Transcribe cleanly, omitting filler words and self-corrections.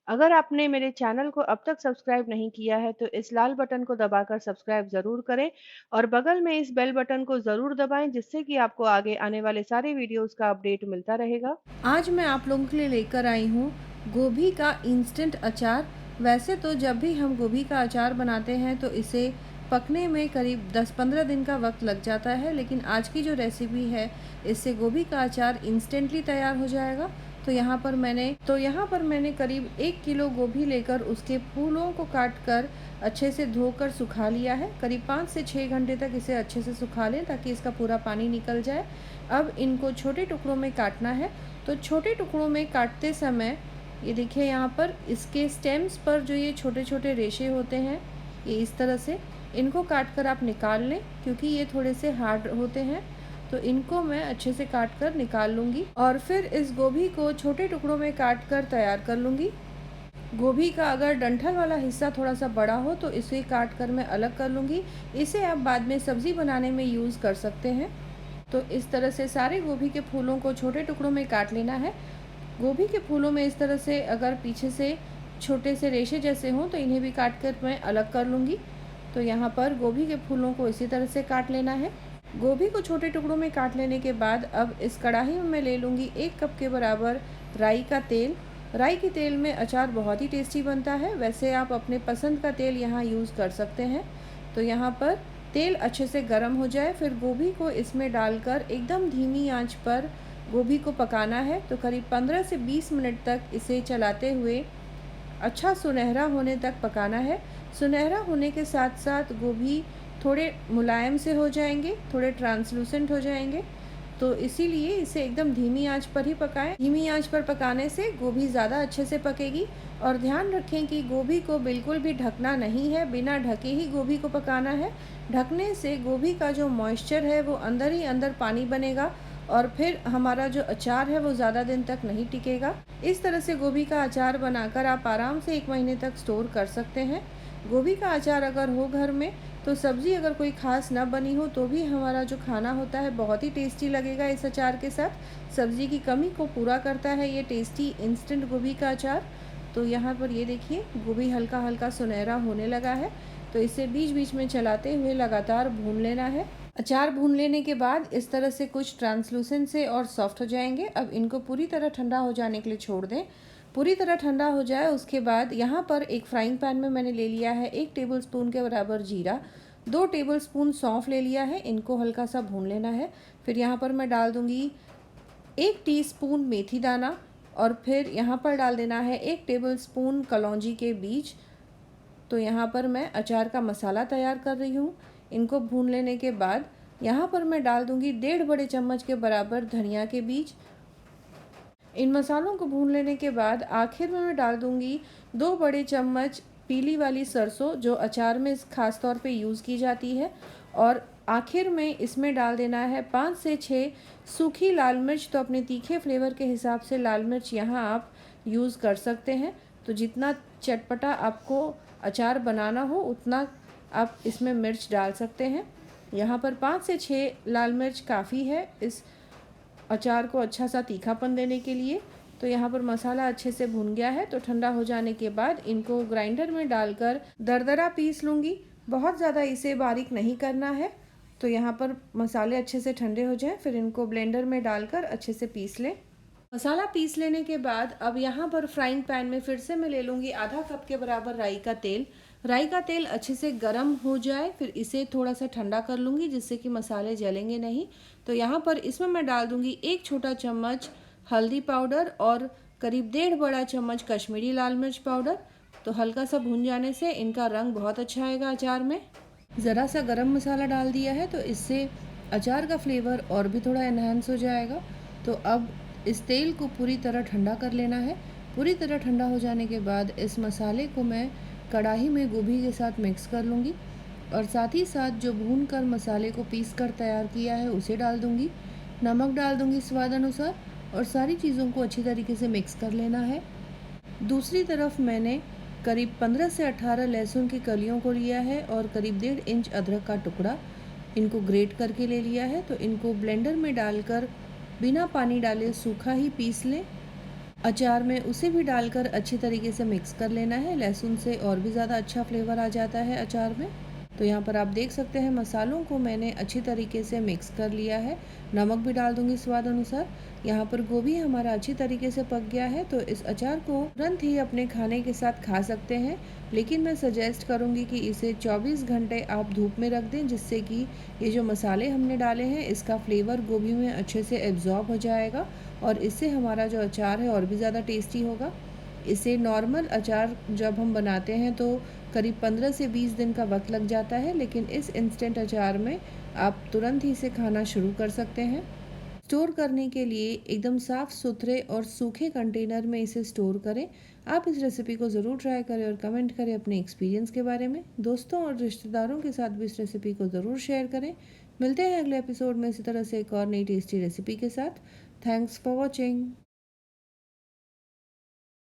अगर आपने मेरे चैनल को अब तक सब्सक्राइब नहीं किया है तो इस लाल बटन को दबाकर सब्सक्राइब ज़रूर करें और बगल में इस बेल बटन को ज़रूर दबाएं जिससे कि आपको आगे आने वाले सारे वीडियोस का अपडेट मिलता रहेगा। आज मैं आप लोगों के लिए लेकर आई हूँ गोभी का इंस्टेंट अचार। वैसे तो जब भी हम गोभी का अचार बनाते हैं तो इसे पकने में करीब 10-15 दिन का वक्त लग जाता है, लेकिन आज की जो रेसिपी है इससे गोभी का अचार इंस्टेंटली तैयार हो जाएगा। तो यहाँ पर मैंने करीब 1 किलो गोभी लेकर उसके फूलों को काट कर अच्छे से धोकर सुखा लिया है। करीब 5 से 6 घंटे तक इसे अच्छे से सुखा लें ताकि इसका पूरा पानी निकल जाए। अब इनको छोटे टुकड़ों में काटना है। तो छोटे टुकड़ों में काटते समय ये देखिए, यहाँ पर इसके स्टेम्स पर जो ये छोटे छोटे रेशे होते हैं, ये इस तरह से इनको काट कर आप निकाल लें, क्योंकि ये थोड़े से हार्ड होते हैं। तो इनको मैं अच्छे से काट कर निकाल लूँगी और फिर इस गोभी को छोटे टुकड़ों में काट कर तैयार कर लूँगी। गोभी का अगर डंठल वाला हिस्सा थोड़ा सा बड़ा हो तो इसे काट कर मैं अलग कर लूँगी। इसे आप बाद में सब्ज़ी बनाने में यूज़ कर सकते हैं। तो इस तरह से सारे गोभी के फूलों को छोटे टुकड़ों में काट लेना है। गोभी के फूलों में इस तरह से अगर पीछे से छोटे से रेशे जैसे हों तो इन्हें भी काट कर मैं अलग कर लूँगी। तो यहाँ पर गोभी के फूलों को इसी तरह से काट लेना है। गोभी को छोटे टुकड़ों में काट लेने के बाद अब इस कढ़ाई में मैं ले लूँगी 1 कप के बराबर राई का तेल। राई के तेल में अचार बहुत ही टेस्टी बनता है। वैसे आप अपने पसंद का तेल यहाँ यूज़ कर सकते हैं। तो यहाँ पर तेल अच्छे से गर्म हो जाए, फिर गोभी को इसमें डालकर एकदम धीमी आंच पर गोभी को पकाना है। तो करीब 15 से 20 मिनट तक इसे चलाते हुए अच्छा सुनहरा होने तक पकाना है। सुनहरा होने के साथ साथ गोभी थोड़े मुलायम से हो जाएंगे, थोड़े ट्रांसलूसेंट हो जाएंगे। तो इसीलिए इसे एकदम धीमी आंच पर ही पकाएं। धीमी आंच पर पकाने से गोभी ज़्यादा अच्छे से पकेगी। और ध्यान रखें कि गोभी को बिल्कुल भी ढकना नहीं है, बिना ढके ही गोभी को पकाना है। ढकने से गोभी का जो मॉइस्चर है वो अंदर ही अंदर पानी बनेगा और फिर हमारा जो अचार है वो ज़्यादा दिन तक नहीं टिकेगा। इस तरह से गोभी का अचार बनाकर आप आराम से 1 महीने तक स्टोर कर सकते हैं। गोभी का अचार अगर हो घर में तो सब्ज़ी अगर कोई ख़ास ना बनी हो तो भी हमारा जो खाना होता है बहुत ही टेस्टी लगेगा। इस अचार के साथ सब्ज़ी की कमी को पूरा करता है ये टेस्टी इंस्टेंट गोभी का अचार। तो यहाँ पर ये देखिए, गोभी हल्का हल्का सुनहरा होने लगा है। तो इसे बीच बीच में चलाते हुए लगातार भून लेना है। अचार भून लेने के बाद इस तरह से कुछ ट्रांसलूसेंट से और सॉफ्ट हो जाएंगे। अब इनको पूरी तरह ठंडा हो जाने के लिए छोड़ दें। पूरी तरह ठंडा हो जाए उसके बाद यहाँ पर एक फ्राइंग पैन में मैंने ले लिया है 1 टेबलस्पून के बराबर जीरा, 2 टेबलस्पून सौंफ ले लिया है। इनको हल्का सा भून लेना है। फिर यहाँ पर मैं डाल दूँगी 1 टीस्पून मेथी दाना और फिर यहाँ पर डाल देना है 1 टेबलस्पून कलौंजी के बीज। तो यहाँ पर मैं अचार का मसाला तैयार कर रही हूँ। इनको भून लेने के बाद यहाँ पर मैं डाल दूँगी 1.5 बड़े चम्मच के बराबर धनिया के बीज। इन मसालों को भून लेने के बाद आखिर में मैं डाल दूँगी 2 बड़े चम्मच पीली वाली सरसों, जो अचार में ख़ास तौर पे यूज़ की जाती है। और आखिर में इसमें डाल देना है 5 से 6 सूखी लाल मिर्च। तो अपने तीखे फ्लेवर के हिसाब से लाल मिर्च यहाँ आप यूज़ कर सकते हैं। तो जितना चटपटा आपको अचार बनाना हो उतना आप इसमें मिर्च डाल सकते हैं। यहाँ पर 5 से 6 लाल मिर्च काफ़ी है इस अचार को अच्छा सा तीखापन देने के लिए। तो यहाँ पर मसाला अच्छे से भुन गया है। तो ठंडा हो जाने के बाद इनको ग्राइंडर में डालकर दरदरा पीस लूँगी। बहुत ज़्यादा इसे बारीक नहीं करना है। तो यहाँ पर मसाले अच्छे से ठंडे हो जाएं, फिर इनको ब्लेंडर में डालकर अच्छे से पीस लें। मसाला पीस लेने के बाद अब यहाँ पर फ्राइंग पैन में फिर से मैं ले लूँगी आधा कप के बराबर राई का तेल। राई का तेल अच्छे से गर्म हो जाए फिर इसे थोड़ा सा ठंडा कर लूँगी, जिससे कि मसाले जलेंगे नहीं। तो यहाँ पर इसमें मैं डाल दूँगी 1 छोटा चम्मच हल्दी पाउडर और करीब 1.5 बड़ा चम्मच कश्मीरी लाल मिर्च पाउडर। तो हल्का सा भून जाने से इनका रंग बहुत अच्छा आएगा अचार में। ज़रा सा गरम मसाला डाल दिया है तो इससे अचार का फ्लेवर और भी थोड़ा एनहांस हो जाएगा। तो अब इस तेल को पूरी तरह ठंडा कर लेना है। पूरी तरह ठंडा हो जाने के बाद इस मसाले को मैं कढ़ाई में गोभी के साथ मिक्स कर लूँगी और साथ ही साथ जो भून कर मसाले को पीस कर तैयार किया है उसे डाल दूँगी। नमक डाल दूँगी स्वाद अनुसार और सारी चीज़ों को अच्छी तरीके से मिक्स कर लेना है। दूसरी तरफ मैंने करीब 15 से 18 लहसुन की कलियों को लिया है और करीब 1.5 इंच अदरक का टुकड़ा, इनको ग्रेट करके ले लिया है। तो इनको ब्लेंडर में डालकर बिना पानी डाले सूखा ही पीस लें। अचार में उसे भी डालकर अच्छी तरीके से मिक्स कर लेना है। लहसुन से और भी ज़्यादा अच्छा फ्लेवर आ जाता है अचार में। तो यहाँ पर आप देख सकते हैं मसालों को मैंने अच्छी तरीके से मिक्स कर लिया है। नमक भी डाल दूँगी स्वाद अनुसार। यहाँ पर गोभी हमारा अच्छी तरीके से पक गया है, तो इस अचार को तुरंत ही अपने खाने के साथ खा सकते हैं। लेकिन मैं सजेस्ट करूँगी कि इसे 24 घंटे आप धूप में रख दें, जिससे कि ये जो मसाले हमने डाले हैं इसका फ्लेवर गोभी में अच्छे से एब्ज़ॉर्ब हो जाएगा और इससे हमारा जो अचार है और भी ज़्यादा टेस्टी होगा। इसे नॉर्मल अचार जब हम बनाते हैं तो करीब 15 से 20 दिन का वक्त लग जाता है, लेकिन इस इंस्टेंट अचार में आप तुरंत ही इसे खाना शुरू कर सकते हैं। स्टोर करने के लिए एकदम साफ़ सुथरे और सूखे कंटेनर में इसे स्टोर करें। आप इस रेसिपी को ज़रूर ट्राई करें और कमेंट करें अपने एक्सपीरियंस के बारे में। दोस्तों और रिश्तेदारों के साथ भी इस रेसिपी को ज़रूर शेयर करें। मिलते हैं अगले एपिसोड में इसी तरह से एक और नई टेस्टी रेसिपी के साथ। Thanks for watching.